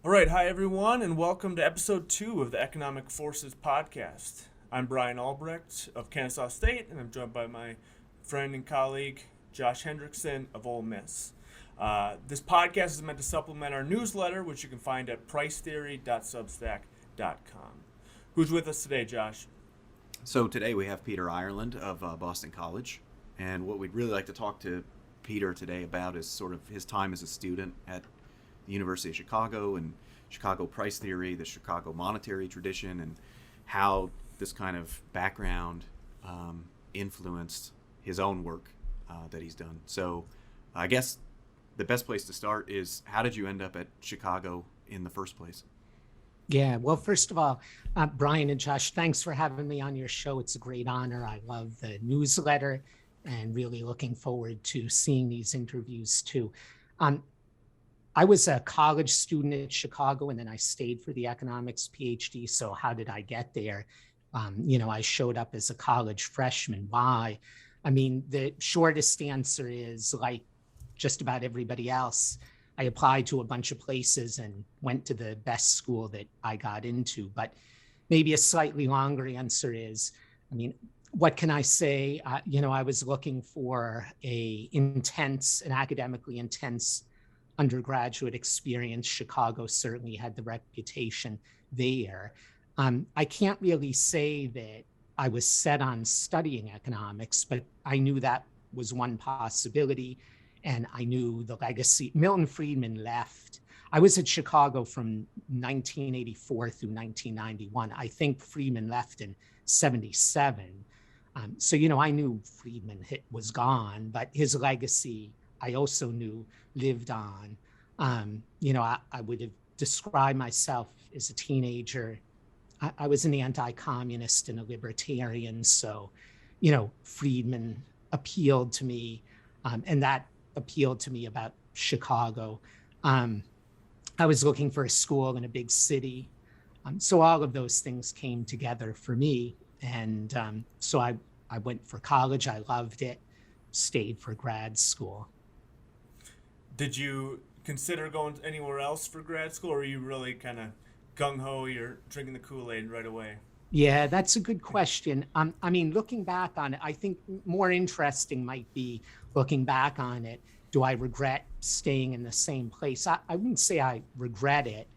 All right, hi everyone, and welcome to episode 2 of the Economic Forces podcast. I'm Brian Albrecht of Kennesaw State, and I'm joined by my friend and colleague Josh Hendrickson of Ole Miss. This podcast is meant to supplement our newsletter, which you can find at pricetheory.substack.com. Who's with us today, Josh? So today we have Peter Ireland of Boston College, and what we'd really like to talk to Peter today about is sort of his time as a student at the University of Chicago and Chicago price theory, the Chicago monetary tradition, and how this kind of background influenced his own work that he's done. So I guess the best place to start is, how did you end up at Chicago in the first place? Yeah, well, first of all, Brian and Josh, thanks for having me on your show. It's a great honor. I love the newsletter and really looking forward to seeing these interviews too. I was a college student at Chicago, and then I stayed for the economics PhD. So how did I get there? I showed up as a college freshman. Why? I mean, the shortest answer is, like just about everybody else, I applied to a bunch of places and went to the best school that I got into. But maybe a slightly longer answer is, what can I say? I was looking for an academically intense undergraduate experience. Chicago certainly had the reputation there. I can't really say that I was set on studying economics, but I knew that was one possibility. And I knew the legacy. Milton Friedman left. I was at Chicago from 1984 through 1991. I think Friedman left in 77. I knew Friedman was gone, but his legacy, I also knew, lived on. I would have described myself as a teenager. I was an anti-communist and a libertarian. So, Friedman appealed to me, and that appealed to me about Chicago. I was looking for a school in a big city. So all of those things came together for me. And so I went for college. I loved it, stayed for grad school. Did you consider going anywhere else for grad school, or are you really kind of gung-ho, you're drinking the Kool-Aid right away? Yeah, that's a good question. Looking back on it, I think more interesting might be looking back on it. Do I regret staying in the same place? I wouldn't say I regret it.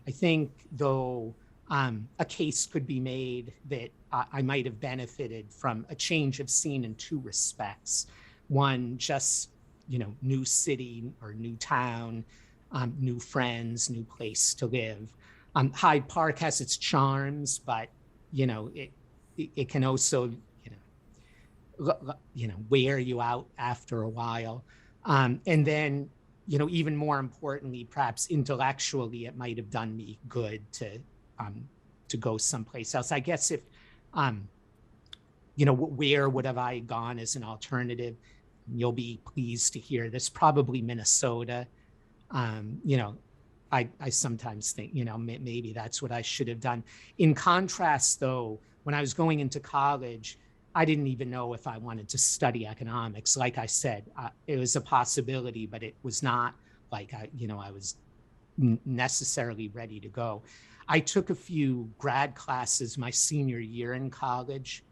I think, though, a case could be made that I might have benefited from a change of scene in two respects. One, just new city or new town, new friends, new place to live. Hyde Park has its charms, but it can also wear you out after a while. And then even more importantly, perhaps intellectually, it might have done me good to go someplace else. I guess if where would have I gone as an alternative? You'll be pleased to hear this. Probably Minnesota. I sometimes think, maybe that's what I should have done. In contrast, though, when I was going into college, I didn't even know if I wanted to study economics. Like I said, it was a possibility, but it was not like I was necessarily ready to go. I took a few grad classes my senior year in college.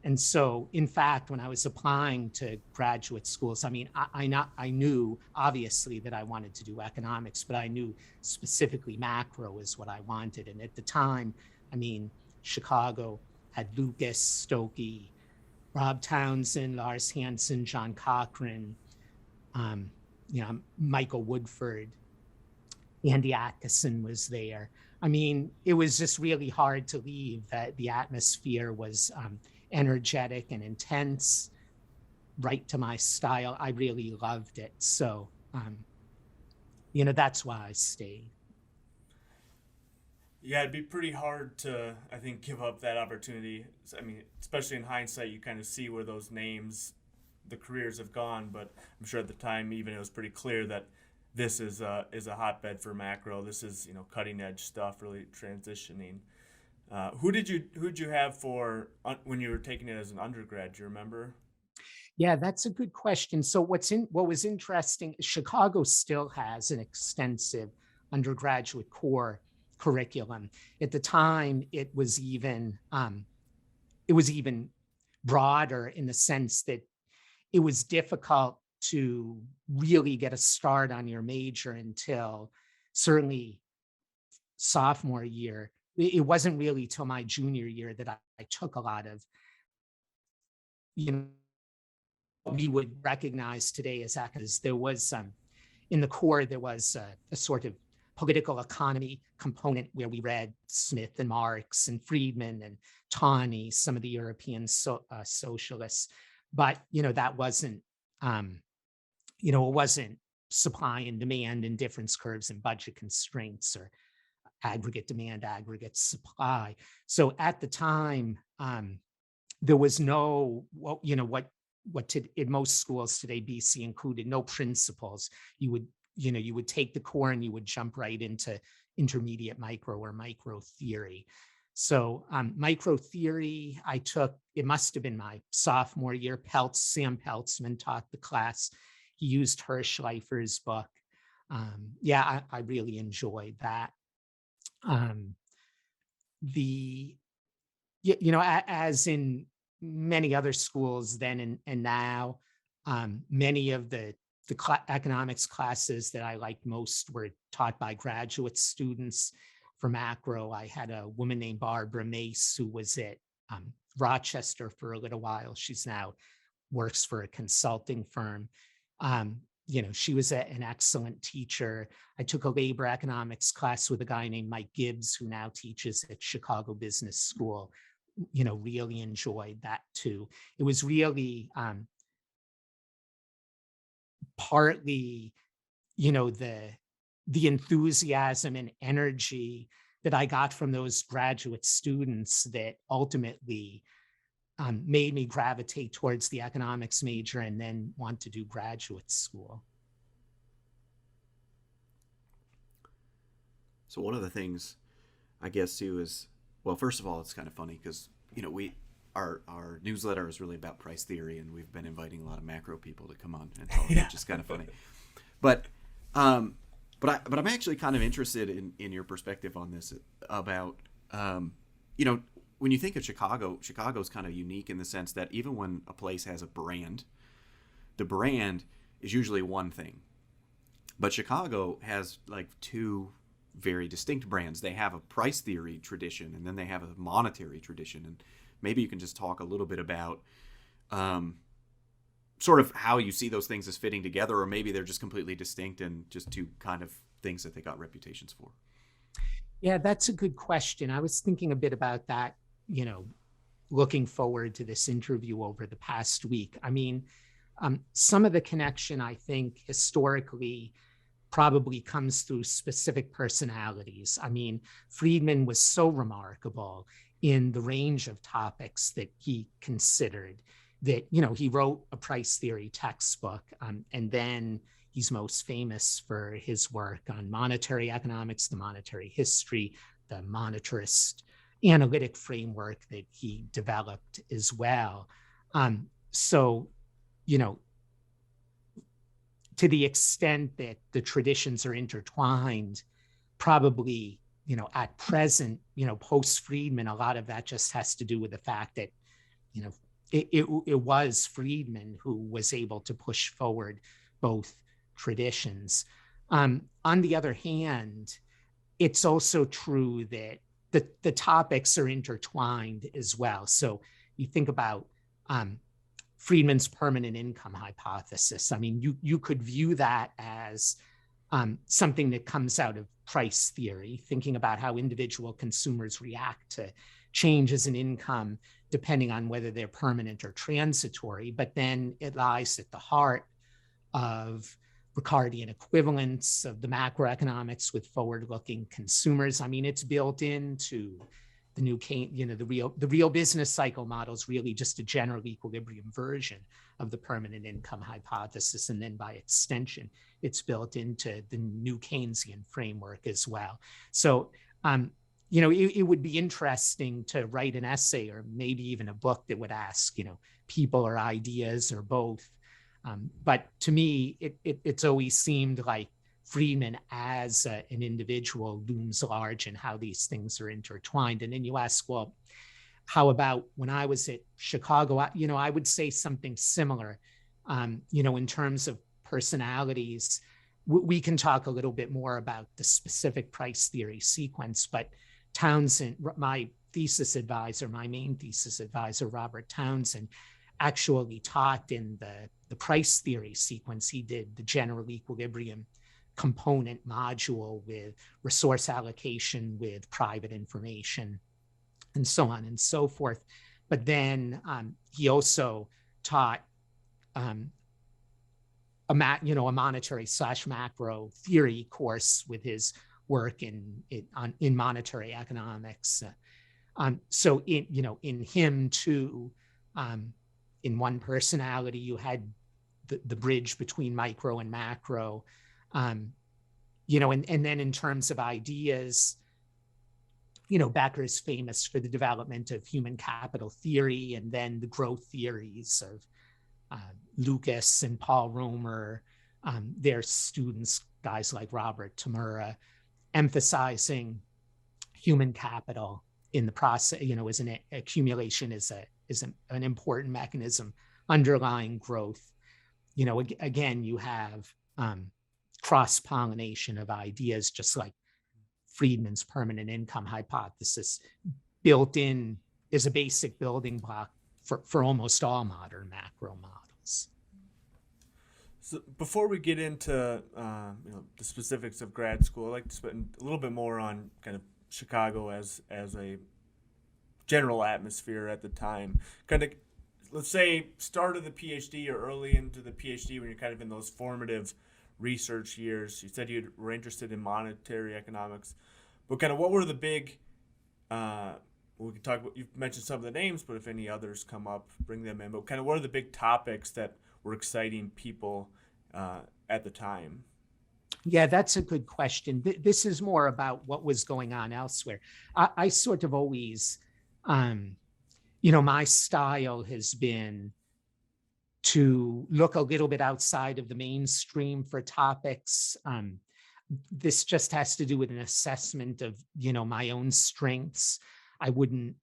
And so, in fact, when I was applying to graduate schools, I knew obviously that I wanted to do economics, but I knew specifically macro is what I wanted. And at the time, Chicago had Lucas, Stokey, Rob Townsend, Lars Hansen, John Cochrane, Michael Woodford, Andy Atkinson was there. It was just really hard to leave. That the atmosphere was energetic and intense, right to my style. I really loved it. So, that's why I stayed. Yeah, it'd be pretty hard to, I think, give up that opportunity. Especially in hindsight, you kind of see where those names, the careers have gone. But I'm sure at the time, even, it was pretty clear that this is a hotbed for macro. This is cutting edge stuff, really transitioning. Who'd you have for when you were taking it as an undergrad? Do you remember? Yeah, that's a good question. So what was interesting, Chicago still has an extensive undergraduate core curriculum. At the time, it was even broader in the sense that it was difficult to really get a start on your major until certainly sophomore year. It wasn't really till my junior year that I took a lot of, we would recognize today as academics. There was in the core, there was a sort of political economy component where we read Smith and Marx and Friedman and Tawney, some of the European socialists. But, that wasn't, it wasn't supply and demand and difference curves and budget constraints or aggregate demand, aggregate supply. So at the time, there was no, what in most schools today, BC included, no principles. You would take the core and you would jump right into intermediate micro or micro theory. So micro theory, I took, it must have been my sophomore year. Sam Peltzman taught the class. He used Hirschleifer's book. I really enjoyed that. As in many other schools then and now, many of the economics classes that I liked most were taught by graduate students. For macro, I had a woman named Barbara Mace who was at Rochester for a little while. She's now works for a consulting firm. She was an excellent teacher. I took a labor economics class with a guy named Mike Gibbs, who now teaches at Chicago Business School. Really enjoyed that too. It was really partly, the enthusiasm and energy that I got from those graduate students that ultimately made me gravitate towards the economics major and then want to do graduate school. So one of the things, I guess, too, is, well, first of all, it's kind of funny because, our newsletter is really about price theory, and we've been inviting a lot of macro people to come on and talk, which is kind of funny. But I'm actually kind of interested in your perspective on this about, when you think of Chicago's kind of unique in the sense that even when a place has a brand, the brand is usually one thing. But Chicago has like two very distinct brands. They have a price theory tradition, and then they have a monetary tradition. And maybe you can just talk a little bit about sort of how you see those things as fitting together, or maybe they're just completely distinct and just two kind of things that they got reputations for. Yeah, that's a good question. I was thinking a bit about that, looking forward to this interview over the past week. I mean, some of the connection, I think, historically probably comes through specific personalities. I mean, Friedman was so remarkable in the range of topics that he considered that, he wrote a price theory textbook, and then he's most famous for his work on monetary economics, the monetary history, the monetarist analytic framework that he developed as well. So, to the extent that the traditions are intertwined, probably, at present, post Friedman, a lot of that just has to do with the fact that, it was Friedman who was able to push forward both traditions. On the other hand, it's also true that the topics are intertwined as well. So you think about Friedman's permanent income hypothesis. I mean, you could view that as something that comes out of price theory, thinking about how individual consumers react to changes in income depending on whether they're permanent or transitory. But then it lies at the heart of Ricardian equivalence, of the macroeconomics with forward-looking consumers. I mean, it's built into the new the real business cycle model is really just a general equilibrium version of the permanent income hypothesis. And then by extension, it's built into the new Keynesian framework as well. So, it would be interesting to write an essay or maybe even a book that would ask, people or ideas or both. But to me, it's always seemed like Friedman as an individual looms large and how these things are intertwined. And then you ask, well, how about when I was at Chicago? I would say something similar. In terms of personalities, we can talk a little bit more about the specific price theory sequence, but Townsend, my main thesis advisor, Robert Townsend, actually taught in the price theory sequence. He did the general equilibrium component module with resource allocation, with private information, and so on and so forth. But then he also taught a monetary / macro theory course with his work in monetary economics. So in him too, in one personality, you had the bridge between micro and macro, and then in terms of ideas, Becker's famous for the development of human capital theory, and then the growth theories of Lucas and Paul Romer, their students, guys like Robert Tamura, emphasizing human capital in the process, as an accumulation is an important mechanism underlying growth. Again, you have cross-pollination of ideas, just like Friedman's permanent income hypothesis built in is a basic building block for almost all modern macro models. So before we get into the specifics of grad school, I'd like to spend a little bit more on kind of Chicago as a general atmosphere at the time. Kind of, let's say, start of the PhD or early into the PhD, when you're kind of in those formative research years. You said you were interested in monetary economics, but kind of what were the big we can talk about, you've mentioned some of the names, but if any others come up, bring them in. But kind of what are the big topics that were exciting people at the time? Yeah, that's a good question. This is more about what was going on elsewhere. I sort of always, my style has been to look a little bit outside of the mainstream for topics. This just has to do with an assessment of, my own strengths. I wouldn't,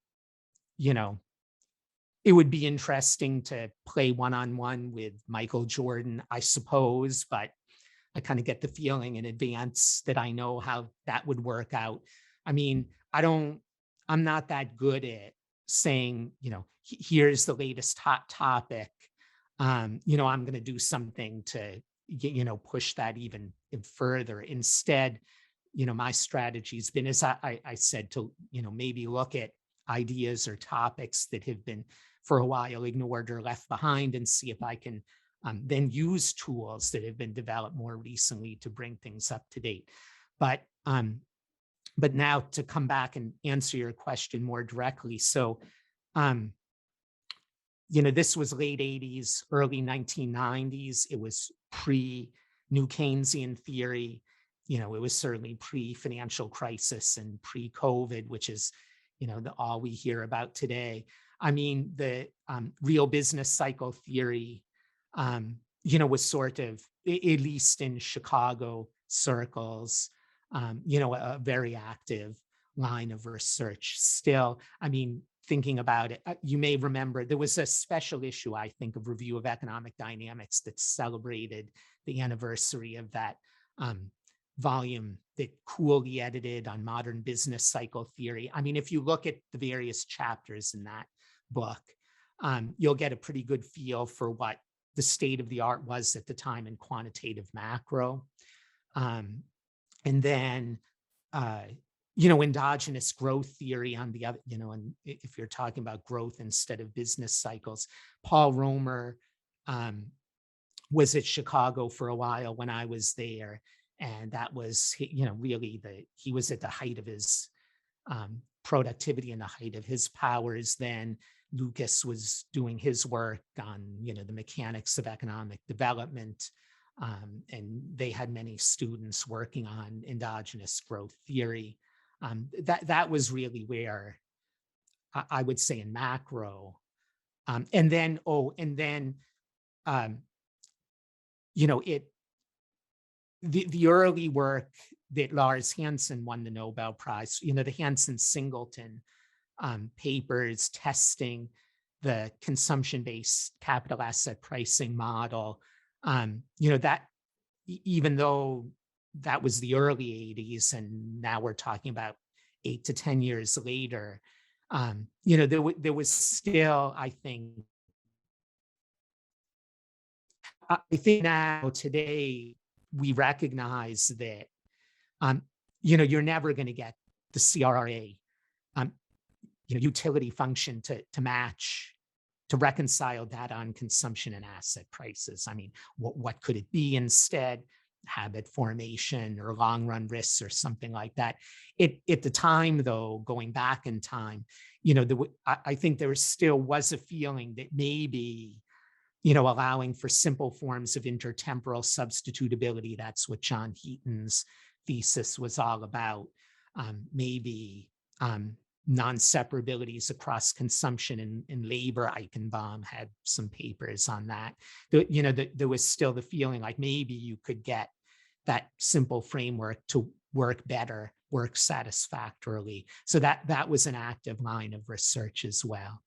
it would be interesting to play one-on-one with Michael Jordan, I suppose, but I kind of get the feeling in advance that I know how that would work out. I mean, I'm not that good at saying, here's the latest hot topic. I'm going to do something to, push that even further. Instead, my strategy's been, as I said, to, maybe look at ideas or topics that have been for a while ignored or left behind, and see if I can then use tools that have been developed more recently to bring things up to date. But now to come back and answer your question more directly. So, this was late 80s, early 1990s. It was pre-New Keynesian theory. It was certainly pre-financial crisis and pre-COVID, which is, all we hear about today. I mean, the real business cycle theory, was sort of, at least in Chicago circles, a very active line of research still. I mean, thinking about it, you may remember there was a special issue, I think, of Review of Economic Dynamics that celebrated the anniversary of that volume that Cooley edited on modern business cycle theory. I mean, if you look at the various chapters in that book, you'll get a pretty good feel for what the state of the art was at the time in quantitative macro. And then, endogenous growth theory on the other, and if you're talking about growth instead of business cycles, Paul Romer was at Chicago for a while when I was there. And that was, really he was at the height of his productivity and the height of his powers then. Lucas was doing his work on, the mechanics of economic development. And they had many students working on endogenous growth theory. That was really where I would say in macro. And then the early work that Lars Hansen won the Nobel Prize, the Hansen-Singleton papers testing the consumption-based capital asset pricing model, that even though that was the early 80s and now we're talking about 8 to 10 years later, there was still, I think now today we recognize that, you're never going to get the CRA, utility function to match, to reconcile data on consumption and asset prices. I mean, what could it be instead? Habit formation or long run risks or something like that. At the time, though, going back in time, I think there still was a feeling that maybe, allowing for simple forms of intertemporal substitutability, that's what John Heaton's thesis was all about. Maybe non-separabilities across consumption and labor. Eichenbaum had some papers on that. There was still the feeling like maybe you could get that simple framework to work better, work satisfactorily. So that was an active line of research as well.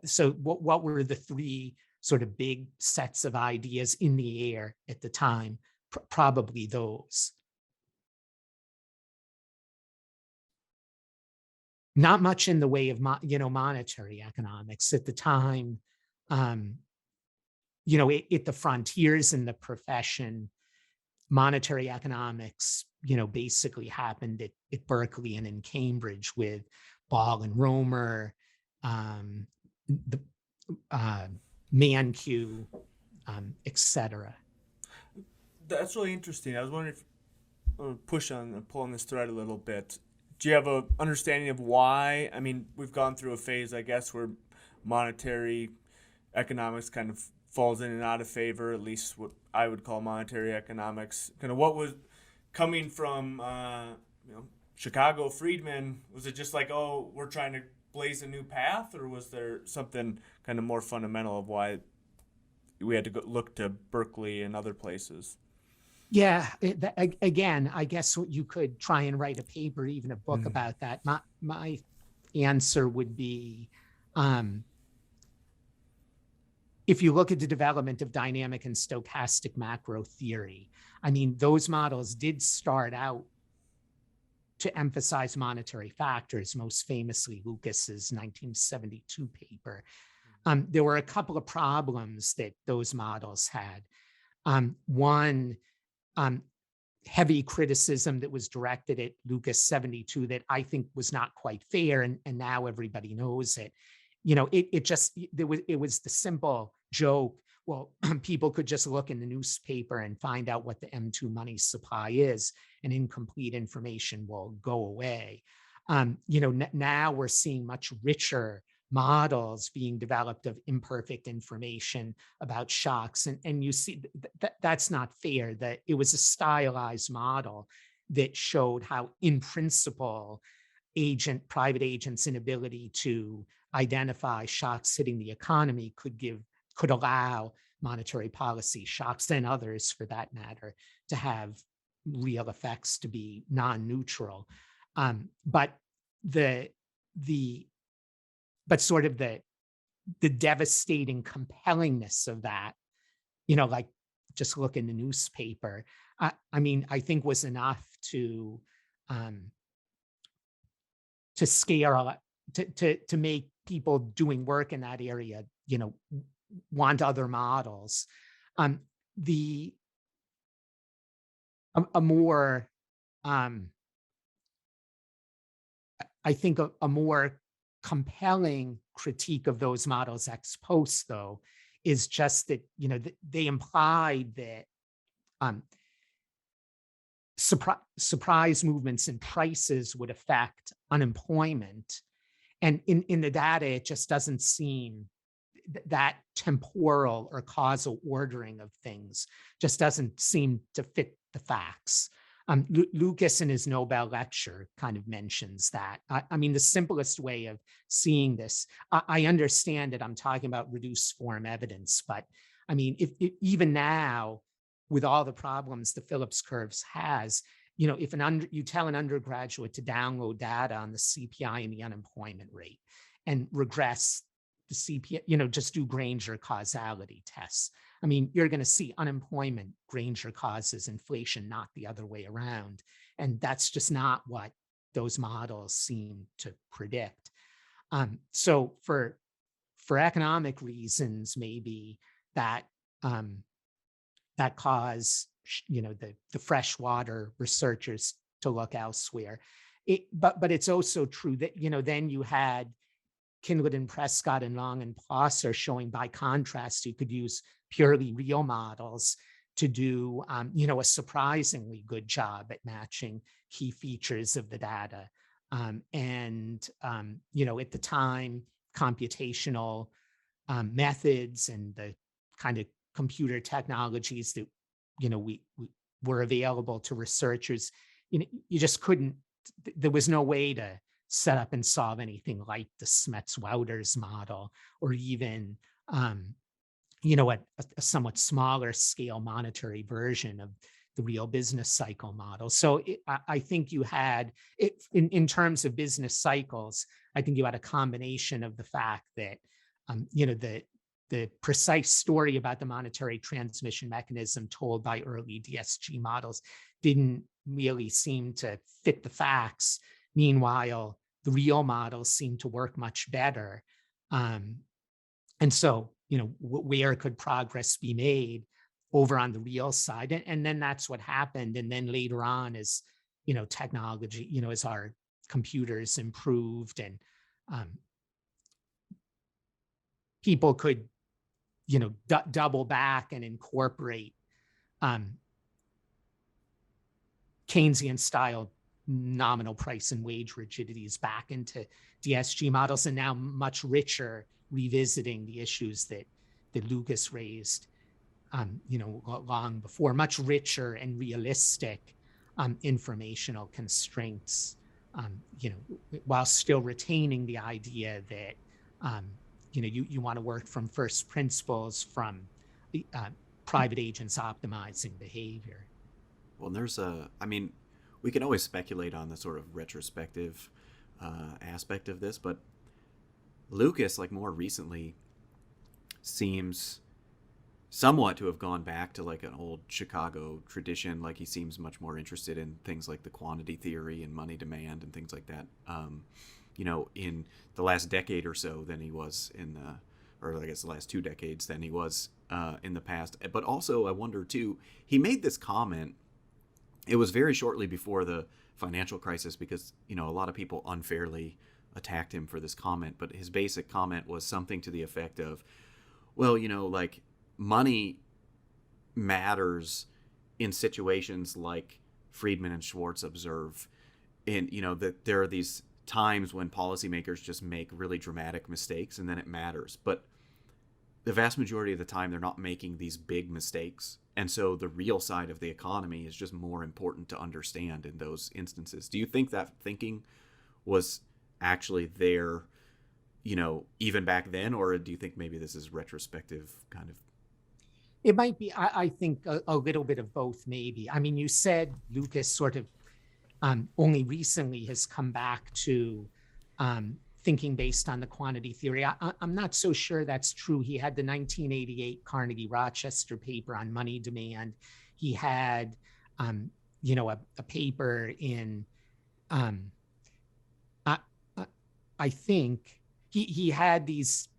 So what were the three sort of big sets of ideas in the air at the time? Probably those. Not much in the way of monetary economics at the time. At the frontiers in the profession, monetary economics, basically happened at Berkeley and in Cambridge with Ball and Romer, the Mankiw, etc. That's really interesting. I was wondering if pull on this thread a little bit. Do you have an understanding of why? I mean, we've gone through a phase, I guess, where monetary economics kind of falls in and out of favor, at least what I would call monetary economics. Kind of what was coming from, Chicago, Friedman, was it just like, oh, we're trying to blaze a new path, or was there something kind of more fundamental of why we had to look to Berkeley and other places? Yeah, again, I guess you could try and write a paper, even a book about that. My answer would be, if you look at the development of dynamic and stochastic macro theory, I mean, those models did start out to emphasize monetary factors, most famously Lucas's 1972 paper. There were a couple of problems that those models had. One, heavy criticism that was directed at Lucas 72 that I think was not quite fair, and now everybody knows it. It was the simple joke. Well, people could just look in the newspaper and find out what the M2 money supply is, and incomplete information will go away. Now we're seeing much richer models being developed of imperfect information about shocks. And you see that's not fair. That it was a stylized model that showed how, in principle, private agents' inability to identify shocks hitting the economy could allow monetary policy shocks, and others for that matter, to have real effects, to be non-neutral. But sort of the devastating compellingness of that, like just look in the newspaper, I mean, I think was enough to scare, to make people doing work in that area, want other models. A more, I think a more compelling critique of those models ex post, though, is just that, they implied that surprise movements in prices would affect unemployment. And in the data, it just doesn't seem, that temporal or causal ordering of things just doesn't seem to fit the facts. Lucas in his Nobel lecture kind of mentions that. I mean, the simplest way of seeing this, I understand that I'm talking about reduced form evidence, but I mean, if even now, with all the problems the Phillips curves has, if you tell an undergraduate to download data on the CPI and the unemployment rate and regress the CPI, just do Granger causality tests. I mean, you're going to see unemployment Granger causes inflation, not the other way around. And that's just not what those models seem to predict. So for economic reasons, maybe that that cause the freshwater researchers to look elsewhere. But it's also true that then you had Kindred and Prescott and Long and Plosser showing, by contrast, you could use purely real models to do a surprisingly good job at matching key features of the data. At the time, computational methods and the kind of computer technologies that we were available to researchers, you just couldn't. There was no way to set up and solve anything like the Smets-Wouters model, or even a somewhat smaller scale monetary version of the real business cycle model. So I think you had, in terms of business cycles, I think you had a combination of the fact that the precise story about the monetary transmission mechanism told by early DSG models didn't really seem to fit the facts. Meanwhile, the real models seem to work much better. And so, where could progress be made over on the real side? And then that's what happened. And then later on, as technology, as our computers improved and people could double back and incorporate Keynesian style nominal price and wage rigidities back into DSG models, and now much richer, revisiting the issues that Lucas raised long before, much richer and realistic informational constraints, while still retaining the idea that you want to work from first principles, from private agents optimizing behavior. Well, we can always speculate on the sort of retrospective aspect of this, but Lucas, like more recently, seems somewhat to have gone back to like an old Chicago tradition. Like he seems much more interested in things like the quantity theory and money demand and things like that. In the last decade or so than he was or I guess the last 2 decades than he was in the past. But also, I wonder too, he made this comment. It was very shortly before the financial crisis, because a lot of people unfairly attacked him for this comment. But his basic comment was something to the effect of, well, like money matters in situations like Friedman and Schwartz observe, and that there are these times when policymakers just make really dramatic mistakes, and then it matters. But the vast majority of the time, they're not making these big mistakes. And so the real side of the economy is just more important to understand in those instances. Do you think that thinking was actually there, even back then? Or do you think maybe this is retrospective kind of? It might be, I think, a little bit of both, maybe. I mean, you said Lucas sort of only recently has come back to thinking based on the quantity theory. I'm not so sure that's true. He had the 1988 Carnegie-Rochester paper on money demand. He had, a paper in, I think he had these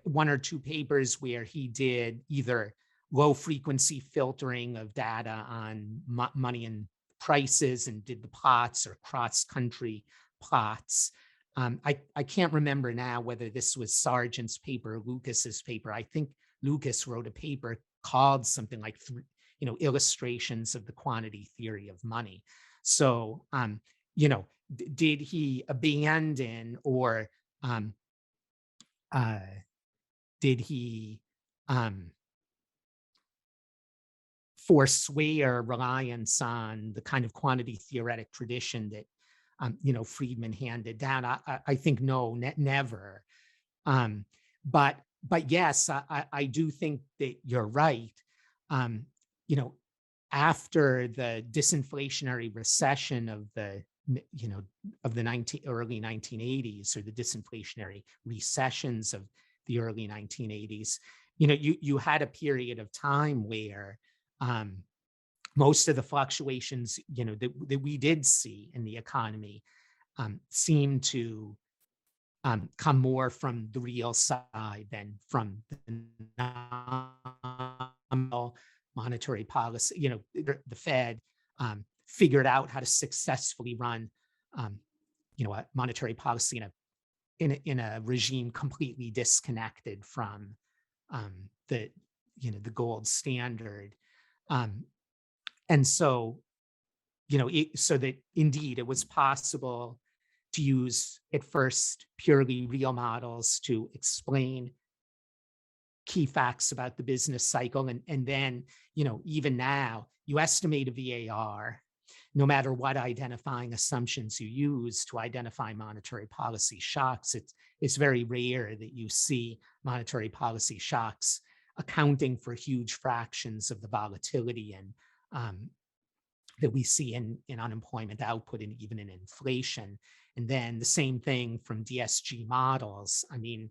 1 or 2 papers where he did either low frequency filtering of data on money and prices and did the plots, or cross-country plots. I can't remember now whether this was Sargent's paper or Lucas's paper. I think Lucas wrote a paper called something like, Illustrations of the Quantity Theory of Money. So, did he abandon, or did he forswear reliance on the kind of quantity theoretic tradition that Friedman handed down? I think no, never. But yes, I do think that you're right. after the disinflationary recession of the early 1980s, or the disinflationary recessions of the early 1980s, you had a period of time where most of the fluctuations that we did see in the economy seemed to come more from the real side than from the nominal monetary policy. The Fed figured out how to successfully run a monetary policy in a regime completely disconnected from the gold standard. And so, so that indeed it was possible to use at first purely real models to explain key facts about the business cycle. And then, even now, you estimate a VAR, no matter what identifying assumptions you use to identify monetary policy shocks. It's very rare that you see monetary policy shocks accounting for huge fractions of the volatility and that we see in unemployment output and even in inflation. And then the same thing from DSG models. I mean,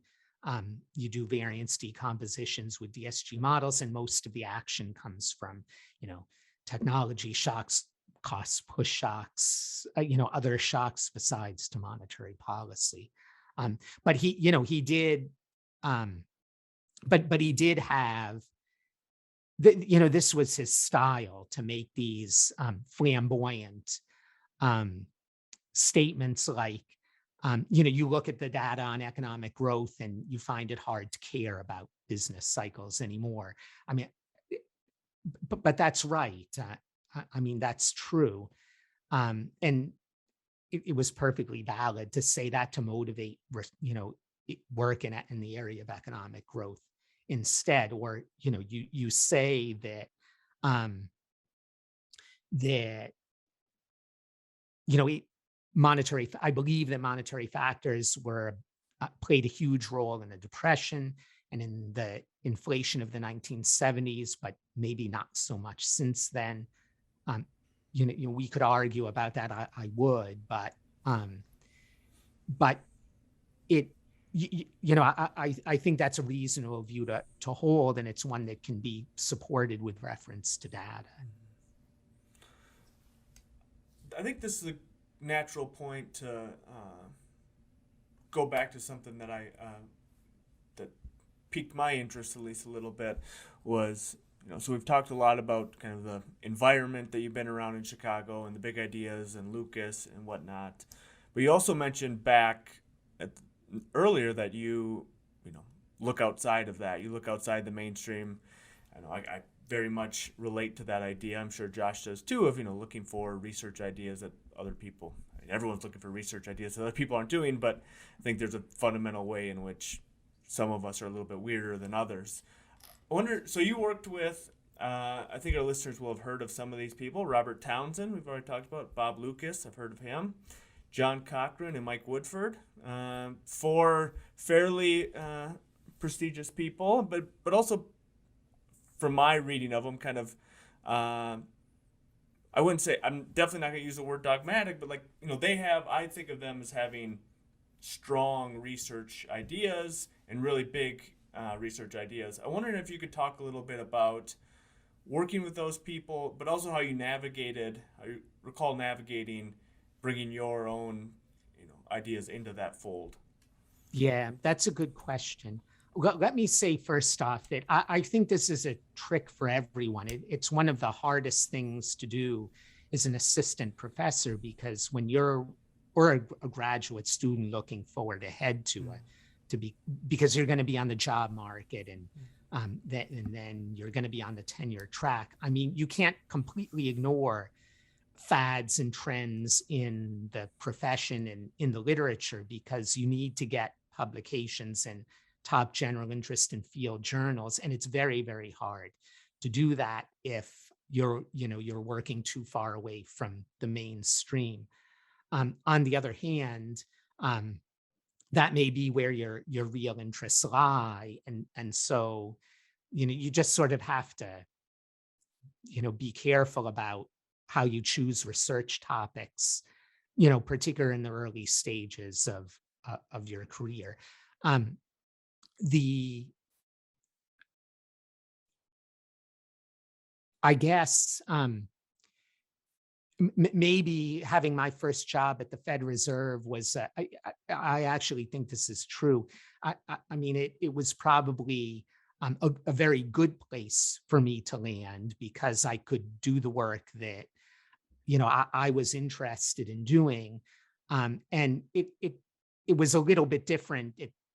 you do variance decompositions with DSG models, and most of the action comes from, technology shocks, cost push shocks, other shocks besides to monetary policy. But he did, but he did have, this was his style, to make these flamboyant statements like, you look at the data on economic growth and you find it hard to care about business cycles anymore. I mean, but that's right. I mean, that's true. And it was perfectly valid to say that to motivate, work in the area of economic growth instead. Or, you say that, I believe that monetary factors played a huge role in the Depression and in the inflation of the 1970s, but maybe not so much since then. We could argue about that. I would, but it, I think that's a reasonable view to hold, and it's one that can be supported with reference to data. I think this is a natural point to go back to something that that piqued my interest at least a little bit was, so we've talked a lot about kind of the environment that you've been around in Chicago and the big ideas and Lucas and whatnot, but you also mentioned earlier that you look outside of that. You look outside the mainstream. I very much relate to that idea. I'm sure Josh does too, of looking for research ideas that other people. Everyone's looking for research ideas that other people aren't doing, but I think there's a fundamental way in which some of us are a little bit weirder than others. I wonder. So you worked with. I think our listeners will have heard of some of these people. Robert Townsend, we've already talked about. Bob Lucas, I've heard of him. John Cochrane and Mike Woodford, 4 fairly prestigious people, but also, from my reading of them, kind of, I wouldn't say, I'm definitely not going to use the word dogmatic, but I think of them as having strong research ideas and really big research ideas. I wondered if you could talk a little bit about working with those people, but also how you recall navigating bringing your own, ideas into that fold. Yeah, that's a good question. Well, let me say first off that I think this is a trick for everyone. It's one of the hardest things to do as an assistant professor, because when you're a graduate student looking forward ahead because you're going to be on the job market and then you're going to be on the tenure track. I mean, you can't completely ignore fads and trends in the profession and in the literature, because you need to get publications in top general interest and field journals. And it's very, very hard to do that if you're working too far away from the mainstream. On the other hand, that may be where your real interests lie. And so, you just sort of have to be careful about how you choose research topics, particularly in the early stages of your career. Um, the I guess maybe having my first job at the Fed Reserve was, I actually think this is true. I mean, it was probably a very good place for me to land because I could do the work that, I was interested in doing. And it was a little bit different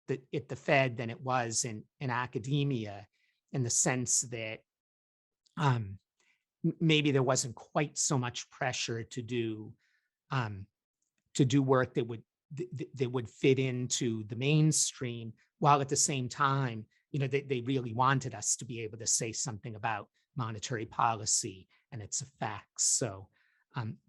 at the Fed than it was in academia, in the sense that um, maybe there wasn't quite so much pressure um, to do work that would fit into the mainstream, while at the same time, they really wanted us to be able to say something about monetary policy and its effects. So,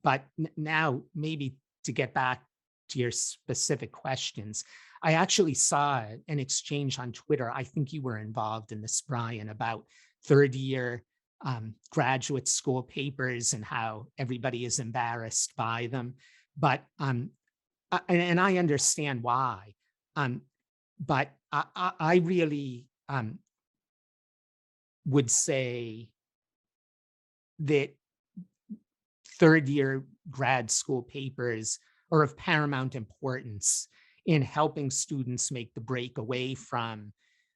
but now maybe to get back to your specific questions, I actually saw an exchange on Twitter. I think you were involved in this, Brian, about third year graduate school papers and how everybody is embarrassed by them. But and I understand why. But I really would say that third year grad school papers are of paramount importance in helping students make the break away from,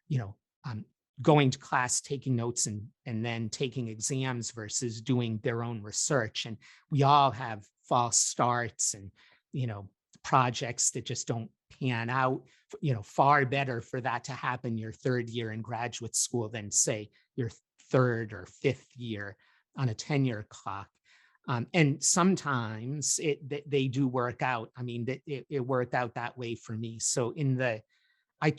you know, um, going to class, taking notes, and then taking exams versus doing their own research. And we all have false starts and, projects that just don't pan out. Far better for that to happen your third year in graduate school than, say, your third or fifth year on a tenure clock. And sometimes they do work out. I mean, it worked out that way for me. So I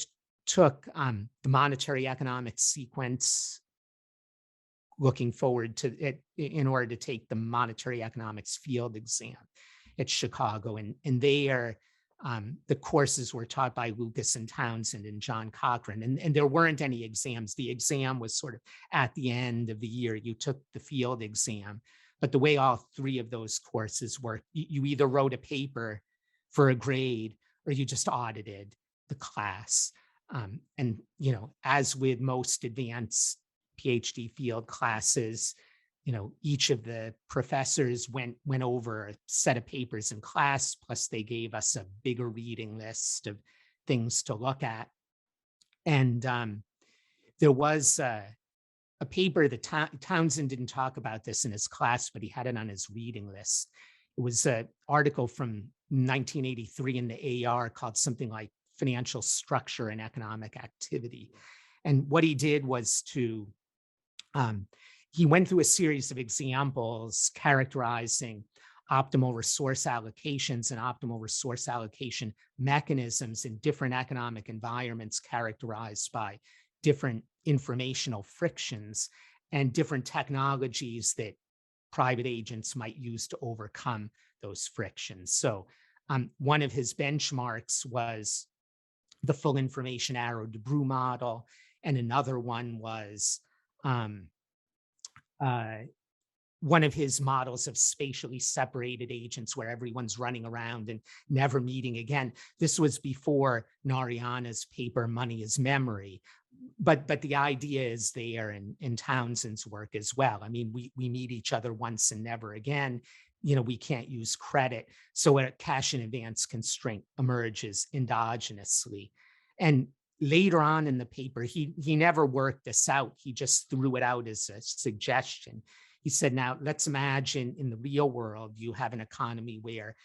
took the monetary economics sequence, looking forward to it in order to take the monetary economics field exam at Chicago. And there, the courses were taught by Lucas and Townsend and John Cochrane. And there weren't any exams. The exam was sort of at the end of the year. You took the field exam. But the way all three of those courses work, you either wrote a paper for a grade or you just audited the class. And, as with most advanced PhD field classes, each of the professors went over a set of papers in class, plus they gave us a bigger reading list of things to look at. And there was a paper that Townsend didn't talk about this in his class, but he had it on his reading list. It was an article from 1983 in the AR called something like Financial Structure and Economic Activity. And what he did was he went through a series of examples characterizing optimal resource allocations and optimal resource allocation mechanisms in different economic environments characterized by different informational frictions and different technologies that private agents might use to overcome those frictions. So one of his benchmarks was the full information Arrow-Debreu model, and another one was one of his models of spatially separated agents where everyone's running around and never meeting again. This was before Narayana's paper, Money is Memory. But the idea is there in Townsend's work as well. I mean, we meet each other once and never again. We can't use credit. So a cash in advance constraint emerges endogenously. And later on in the paper, he never worked this out. He just threw it out as a suggestion. He said, now let's imagine in the real world, you have an economy where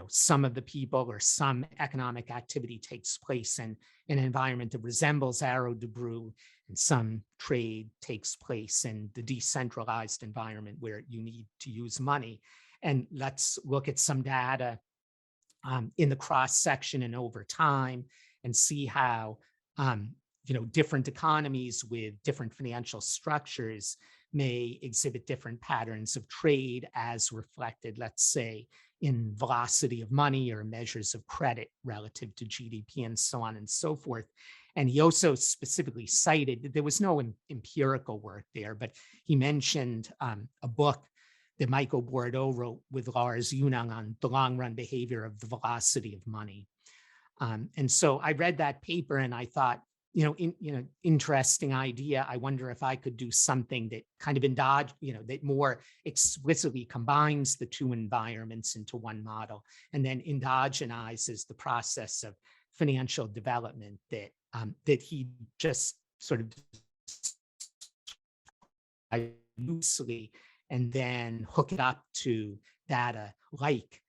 some of the people or some economic activity takes place in an environment that resembles Arrow-Debreu, and some trade takes place in the decentralized environment where you need to use money. And let's look at some data in the cross section and over time and see how different economies with different financial structures may exhibit different patterns of trade as reflected, let's say, in velocity of money or measures of credit relative to GDP and so on and so forth. And he also specifically cited, there was no empirical work there, but he mentioned a book that Michael Bordeaux wrote with Lars Unang on the long run behavior of the velocity of money. And so I read that paper and I thought, interesting idea. I wonder if I could do something that kind of that more explicitly combines the two environments into one model, and then endogenizes the process of financial development that he just sort of loosely, and then hook it up to data like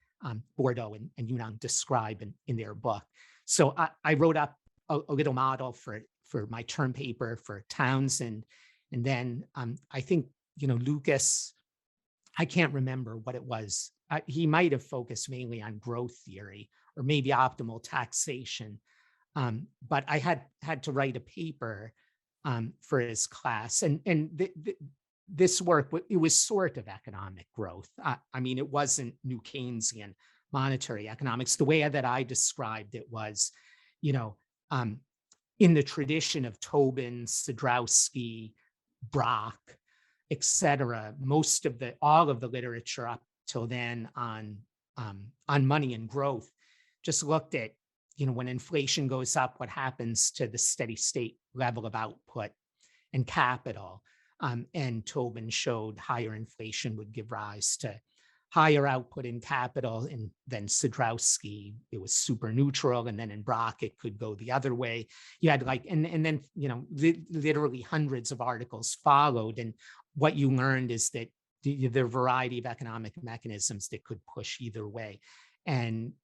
Bordeaux and Unang describe in their book. So I wrote up a little model for my term paper for Townsend. And then I think, Lucas, I can't remember what it was. He might have focused mainly on growth theory or maybe optimal taxation. But I had to write a paper for his class. And this work, it was sort of economic growth. I mean, it wasn't New Keynesian monetary economics. The way that I described it was, in the tradition of Tobin, Sadrowski, Brock, et cetera, all of the literature up till then on money and growth just looked at, when inflation goes up, what happens to the steady state level of output and capital. And Tobin showed higher inflation would give rise to higher output in capital. And then Sadrowski, it was super neutral. And then in Brock, it could go the other way. You had and then, literally hundreds of articles followed. And what you learned is that there are a variety of economic mechanisms that could push either way. And,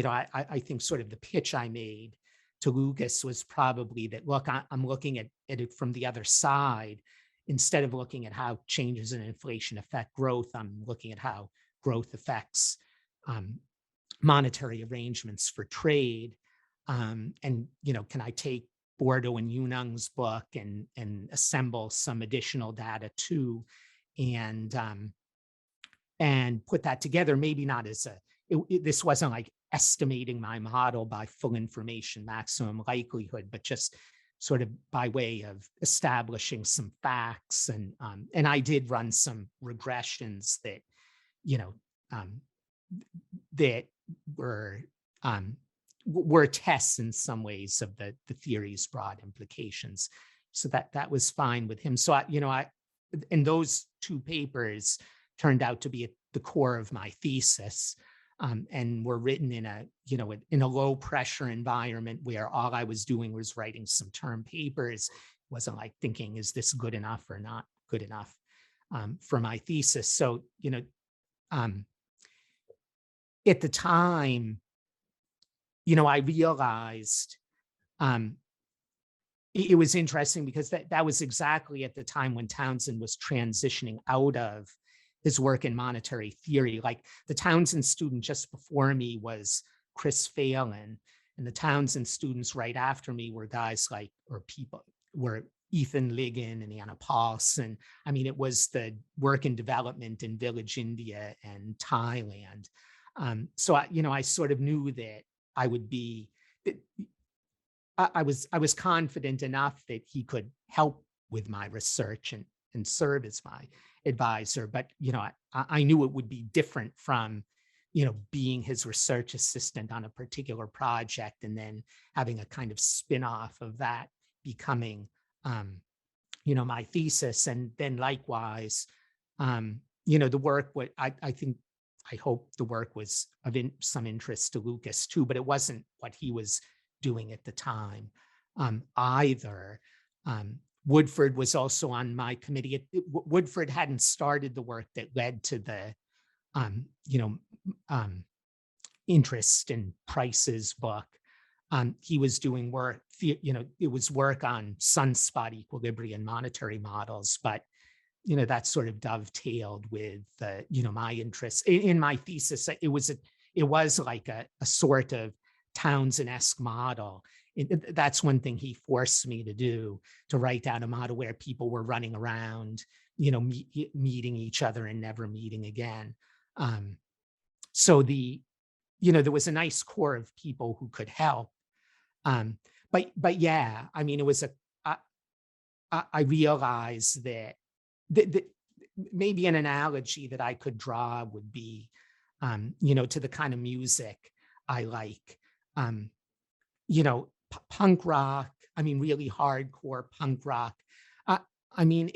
I think sort of the pitch I made to Lucas was probably that, look, I'm looking at it from the other side. Instead of looking at how changes in inflation affect growth, I'm looking at how growth affects monetary arrangements for trade. And, can I take Bordeaux and Unang's book and assemble some additional data too, and put that together, maybe not as this wasn't like estimating my model by full information maximum likelihood, but just sort of by way of establishing some facts. And I did run some regressions that, that were tests in some ways of the theory's broad implications. So that was fine with him. So and those two papers turned out to be at the core of my thesis. And were written in a low pressure environment where all I was doing was writing some term papers. It wasn't like thinking, is this good enough or not good enough for my thesis? So, at the time, I realized it was interesting because that was exactly at the time when Townsend was transitioning out of his work in monetary theory. Like the Townsend student just before me was Chris Phelan, and the Townsend students right after me were guys were Ethan Ligon and Anna Paulson. I mean, it was the work and development in Village India and Thailand. So I sort of knew that I would be. I was confident enough that he could help with my research and serve as my advisor, but I knew it would be different from being his research assistant on a particular project and then having a kind of spin-off of that becoming my thesis. And then likewise, the work I hope the work was of some interest to Lucas too, but it wasn't what he was doing at the time either. Woodford was also on my committee. Woodford hadn't started the work that led to the, interest in Price's book. He was doing work, it was work on sunspot equilibrium monetary models, but, that sort of dovetailed with, my interest in my thesis. It was like a sort of Townsend-esque model. That's one thing he forced me to do, to write down a model where people were running around, meeting each other and never meeting again. So there was a nice core of people who could help. but yeah, I mean, it was I realized that, that maybe an analogy that I could draw would be, to the kind of music I like. Um, Punk rock. I mean, really hardcore punk rock. Uh, I mean,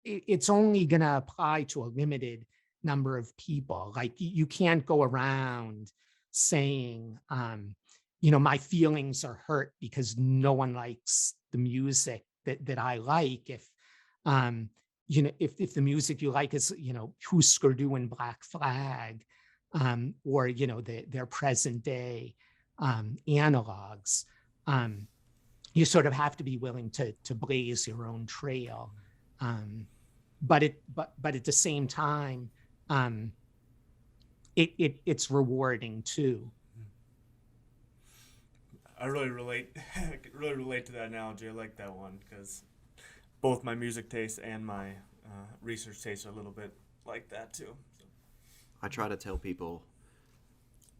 it's only going to apply to a limited number of people. Like you can't go around saying, my feelings are hurt because no one likes the music that I like. Um, if the music you like is, Husker Du and Black Flag, or, their present day analogs, you sort of have to be willing to blaze your own trail. But at the same time, it's rewarding too. I really relate really relate to that analogy. I like that one because both my music taste and my research taste are a little bit like that too. So. I try to tell people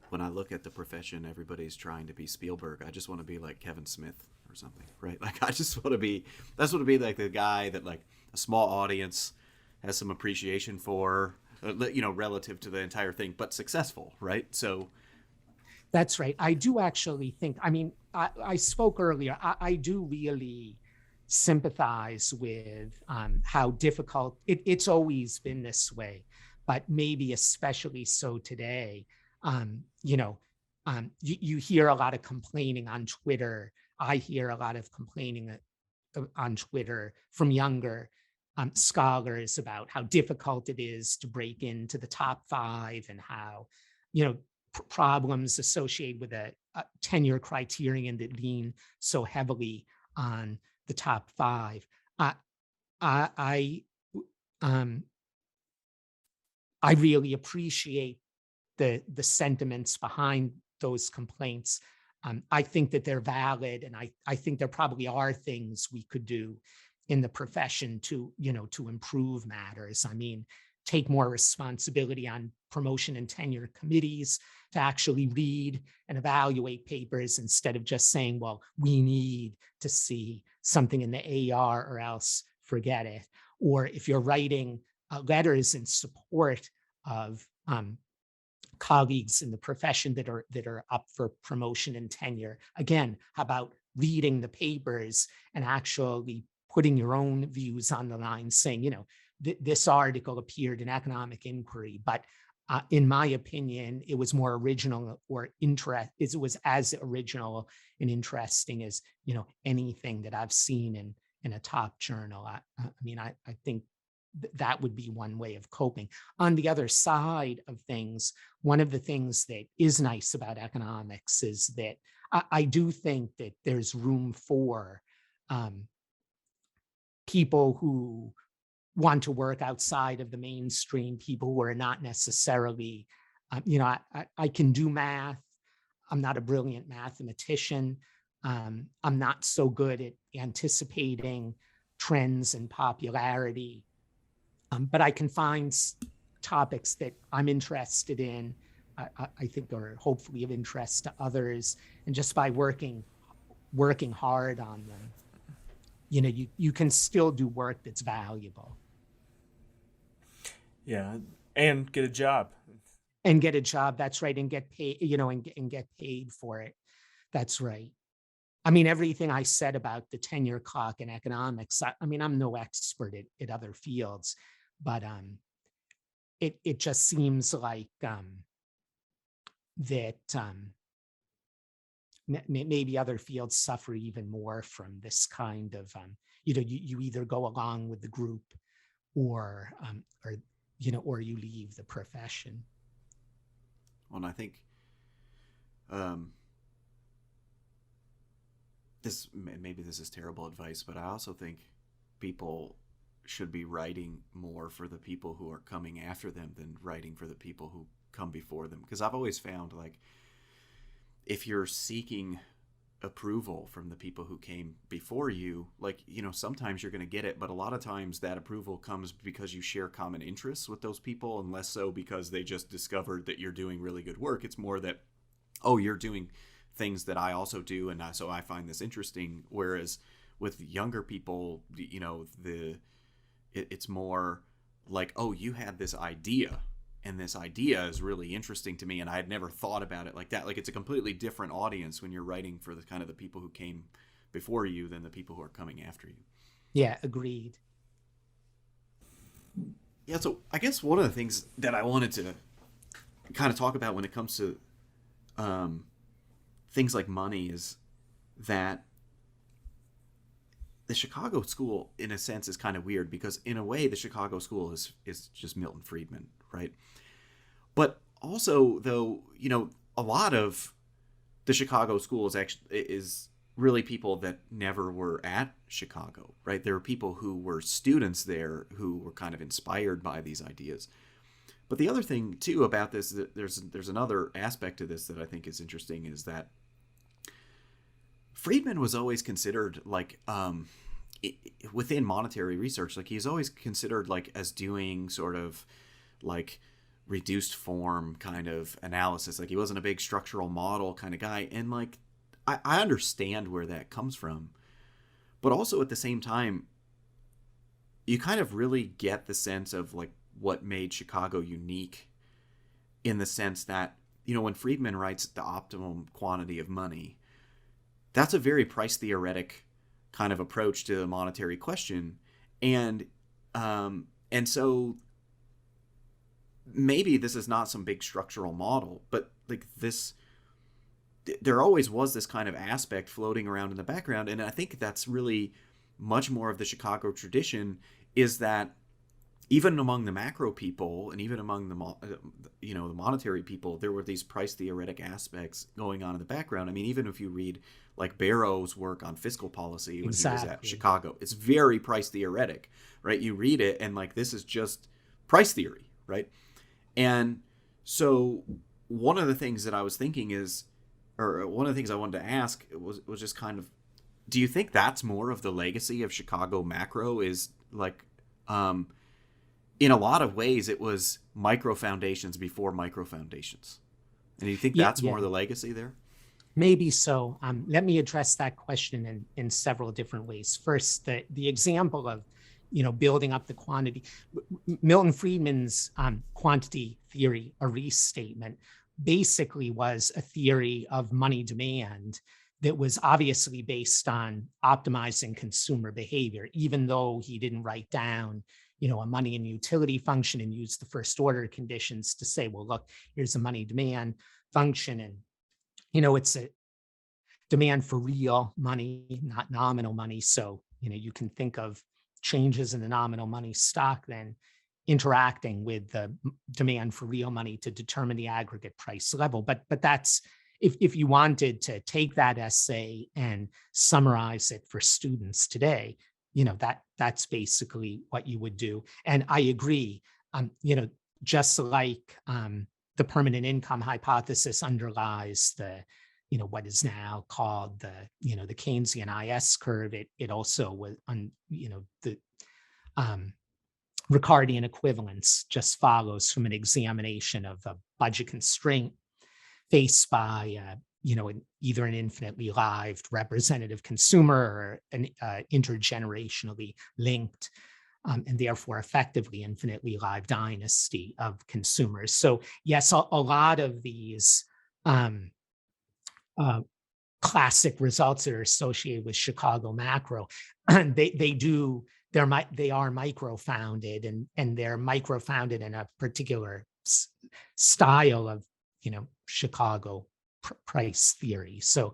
when I look at the profession, everybody's trying to be Spielberg. I just want to be like Kevin Smith or something, right? Like I just want to be, that's what to be like the guy that like a small audience has some appreciation for, relative to the entire thing, but successful, right? So that's right. I do actually think, I mean, I spoke earlier, I do really sympathize with how difficult it's always been this way, but maybe especially so today. You hear a lot of complaining on Twitter. I hear a lot of complaining on Twitter from younger scholars about how difficult it is to break into the top 5 and how, problems associated with a tenure criterion that lean so heavily on the top 5. I really appreciate the sentiments behind those complaints. I think that they're valid, and I think there probably are things we could do in the profession to improve matters. I mean, take more responsibility on promotion and tenure committees to actually read and evaluate papers instead of just saying, well, we need to see something in the AR or else forget it. Or if you're writing letters in support of colleagues in the profession that are up for promotion and tenure, again, how about reading the papers and actually putting your own views on the line, saying, this article appeared in Economic Inquiry, but in my opinion, it was more original it was as original and interesting as, anything that I've seen in a top journal. I think that would be one way of coping. On the other side of things, one of the things that is nice about economics is that I do think that there's room for people who want to work outside of the mainstream, people who are not necessarily, I can do math. I'm not a brilliant mathematician. I'm not so good at anticipating trends and popularity, but I can find topics that I'm interested in, I think are hopefully of interest to others. And just by working hard on them, you can still do work that's valuable. Yeah, and get a job. And get a job, that's right, and get paid, and get paid for it. That's right. I mean, everything I said about the tenure clock in economics, I mean, I'm no expert at other fields, but it just seems like that maybe other fields suffer even more from this kind of, you either go along with the group or you leave the profession. Well, and I think this is terrible advice, but I also think people should be writing more for the people who are coming after them than writing for the people who come before them. Because I've always found, like, if you're seeking approval from the people who came before you, like, sometimes you're going to get it, but a lot of times that approval comes because you share common interests with those people, and less so because they just discovered that you're doing really good work. It's more that, oh, you're doing things that I also do, and so I find this interesting. Whereas with younger people, it's more like, oh, you had this idea, and this idea is really interesting to me, and I had never thought about it like that. Like, it's a completely different audience when you're writing for the kind of the people who came before you than the people who are coming after you. Yeah, agreed. Yeah, so I guess one of the things that I wanted to kind of talk about when it comes to things like money is that the Chicago school, in a sense, is kind of weird, because in a way the Chicago school is just Milton Friedman, right? But also, though, a lot of the Chicago school is really people that never were at Chicago, right? There were people who were students there who were kind of inspired by these ideas. But the other thing too about this, that there's another aspect to this that I think is interesting, is that Friedman was always considered like within monetary research, like he's always considered like as doing sort of like reduced form kind of analysis. Like, he wasn't a big structural model kind of guy, and like I understand where that comes from, but also at the same time, you kind of really get the sense of like what made Chicago unique, in the sense that, when Friedman writes the optimum quantity of money, that's a very price theoretic kind of approach to the monetary question. And so maybe this is not some big structural model, but like this, there always was this kind of aspect floating around in the background. And I think that's really much more of the Chicago tradition, is that even among the macro people, and even among the monetary people, there were these price theoretic aspects going on in the background. I mean, even if you read like Barrow's work on fiscal policy when he was at Chicago, it's very price theoretic, right? You read it and like, this is just price theory, right? And so one of the things that I was thinking is, or one of the things I wanted to ask was just kind of, do you think that's more of the legacy of Chicago macro, is like, in a lot of ways, it was micro foundations before micro foundations. And do you think that's more the legacy there? Maybe so. Let me address that question in several different ways. First, the example of, building up the quantity. Milton Friedman's quantity theory, a Reese statement, basically was a theory of money demand that was obviously based on optimizing consumer behavior, even though he didn't write down a money and utility function and use the first order conditions to say, well, look, here's a money demand function. And, it's a demand for real money, not nominal money. So, you can think of changes in the nominal money stock then interacting with the demand for real money to determine the aggregate price level. But that's, if you wanted to take that essay and summarize it for students today, that's basically what you would do. And I agree, just like the permanent income hypothesis underlies the, what is now called the Keynesian IS curve, it also was the Ricardian equivalence just follows from an examination of a budget constraint faced by either an infinitely lived representative consumer or an intergenerationally linked and therefore effectively infinitely live dynasty of consumers. So yes, a lot of these classic results that are associated with Chicago macro, they are micro founded, and they're micro founded in a particular style of Chicago price theory. So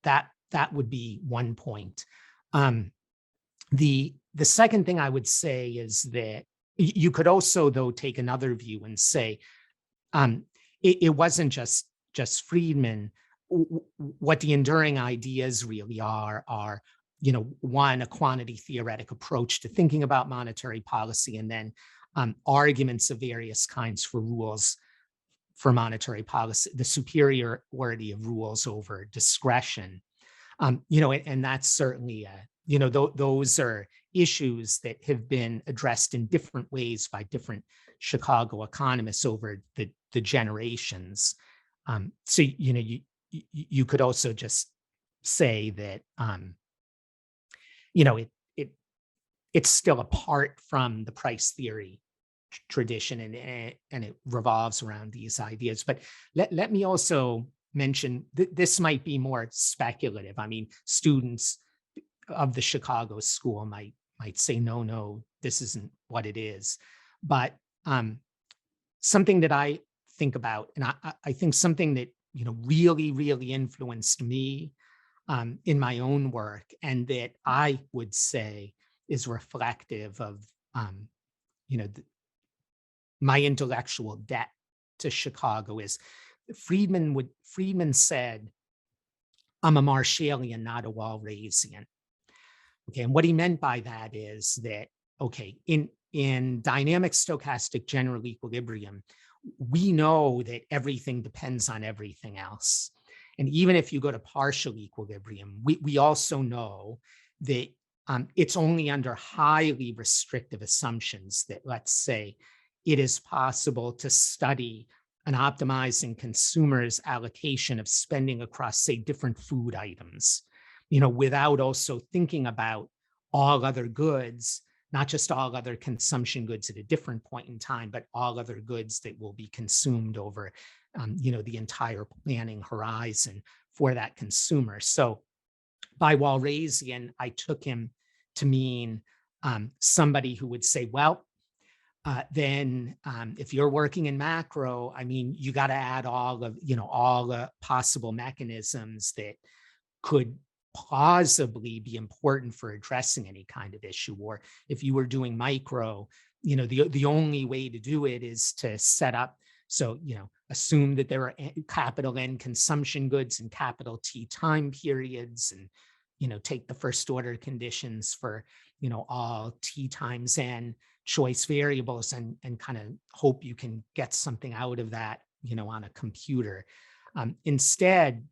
that would be one point. The second thing I would say is that you could also, though, take another view and say it wasn't just Friedman. What the enduring ideas really are one, a quantity theoretic approach to thinking about monetary policy, and then arguments of various kinds for rules for monetary policy, the superiority of rules over discretion. And that's certainly, those are issues that have been addressed in different ways by different Chicago economists over the generations. So, you could also just say that, you know, it's still apart from the price theory tradition, and it revolves around these ideas. But let me also mention this might be more speculative. I mean, students of the Chicago school might say, no, this isn't what it is. But something that I think about, and I think something that, you know, really influenced me in my own work, and that I would say is reflective of, you know, my intellectual debt to Chicago, is Friedman said, "I'm a Marshallian, not a Walrasian." Okay, and what he meant by that is that, okay, in dynamic stochastic general equilibrium, we know that everything depends on everything else. And even if you go to partial equilibrium, we also know that it's only under highly restrictive assumptions that, let's say, it is possible to study an optimizing consumer's allocation of spending across, say, different food items, you know, without also thinking about all other goods, not just all other consumption goods at a different point in time, but all other goods that will be consumed over, you know, the entire planning horizon for that consumer. So by Walrasian, I took him to mean somebody who would say, well, then if you're working in macro, I mean, you got to add all of, you know, all the possible mechanisms that could plausibly be important for addressing any kind of issue. Or if you were doing micro, you know, the only way to do it is to set up, so, you know, assume that there are capital N consumption goods and capital T time periods, and, you know, take the first order conditions for, you know, all T times N choice variables, and kind of hope you can get something out of that, you know, on a computer. Instead,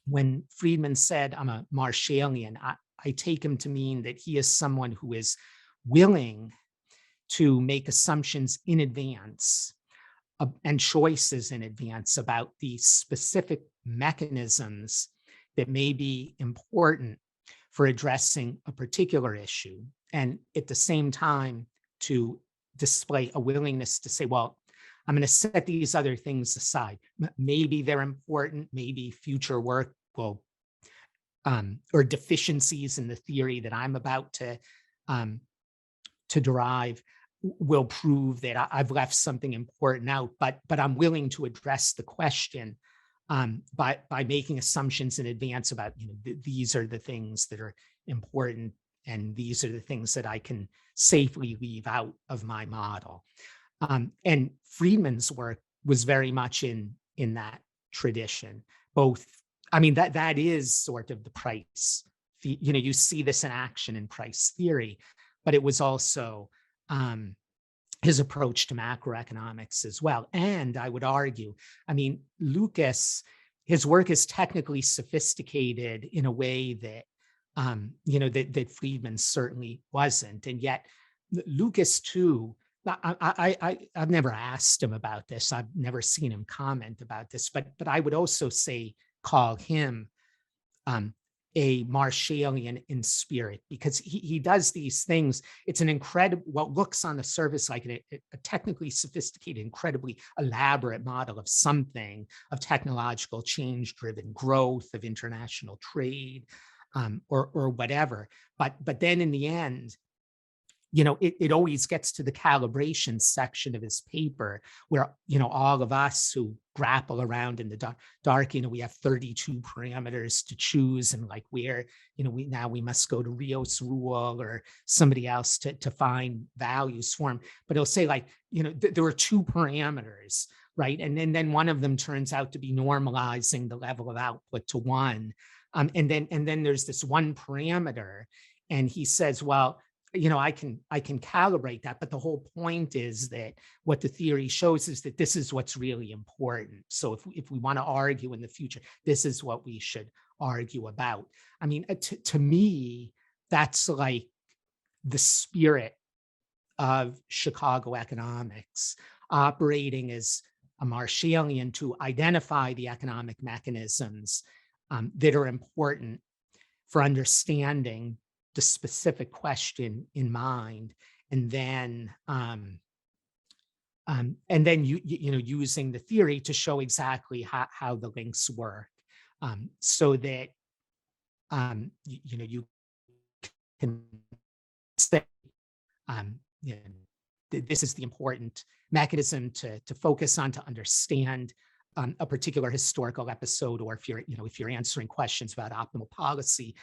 when Friedman said, "I'm a Marshallian," I take him to mean that he is someone who is willing to make assumptions in advance and choices in advance about the specific mechanisms that may be important for addressing a particular issue, and at the same time to display a willingness to say, well, I'm going to set these other things aside. Maybe they're important, maybe future work will, or deficiencies in the theory that I'm about to derive will prove that I've left something important out, but I'm willing to address the question by making assumptions in advance about, you know, these are the things that are important, and these are the things that I can safely leave out of my model. And Friedman's work was very much in that tradition. Both, I mean, that is sort of the price. You know, you see this in action in price theory, but it was also his approach to macroeconomics as well. And I would argue, I mean, Lucas, his work is technically sophisticated in a way that, you know, that Friedman certainly wasn't. And yet Lucas too, I've never asked him about this. I've never seen him comment about this, but I would also say, call him a Marshallian in spirit, because he does these things. It's an incredible, what looks on the surface like a technically sophisticated, incredibly elaborate model of something, of technological change-driven growth, of international trade, or whatever. But then in the end, you know, it always gets to the calibration section of his paper where, you know, all of us who grapple around in the dark, you know, we have 32 parameters to choose, and like where, you know, we must go to Rios rule or somebody else to find values for him. But it'll say, like, you know, there are 2 parameters, right? And then one of them turns out to be normalizing the level of output to 1. And then there's this one parameter, and he says, well, you know, I can calibrate that, but the whole point is that what the theory shows is that this is what's really important. So if we want to argue in the future, this is what we should argue about. I mean, to me, that's like the spirit of Chicago economics, operating as a Marshallian to identify the economic mechanisms that are important for understanding the specific question in mind, and then using the theory to show exactly how the links work, so that you can say, this is the important mechanism to focus on to understand a particular historical episode, or if you're answering questions about optimal policy,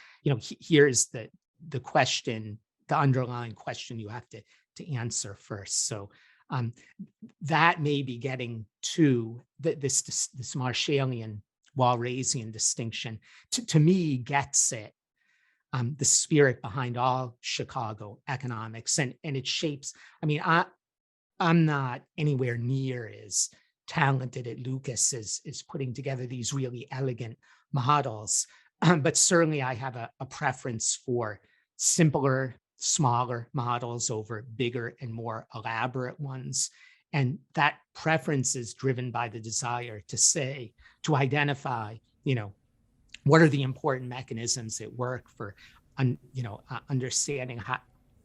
here's the question, the underlying question you have to answer first. So that may be getting to this Marshallian Walrasian distinction. To me, gets it. The spirit behind all Chicago economics, and it shapes. I mean, I'm not anywhere near as talented at Lucas as putting together these really elegant models, but certainly I have a preference for simpler, smaller models over bigger and more elaborate ones. And that preference is driven by the desire to identify, what are the important mechanisms at work for, understanding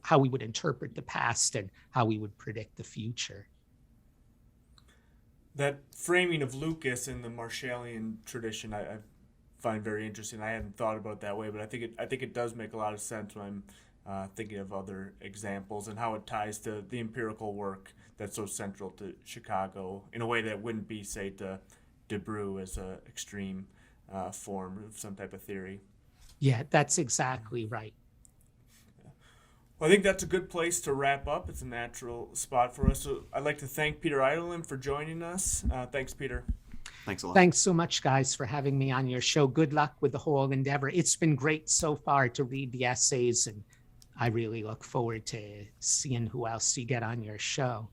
how we would interpret the past and how we would predict the future. That framing of Lucas in the Marshallian tradition, I find very interesting. I hadn't thought about it that way, but I think it does make a lot of sense when I'm thinking of other examples and how it ties to the empirical work that's so central to Chicago in a way that wouldn't be, say, to DeBrew as an extreme form of some type of theory. Yeah, that's exactly right. Well, I think that's a good place to wrap up. It's a natural spot for us. So I'd like to thank Peter Ireland for joining us. Thanks, Peter. Thanks a lot. Thanks so much, guys, for having me on your show. Good luck with the whole endeavor. It's been great so far to read the essays, and I really look forward to seeing who else you get on your show.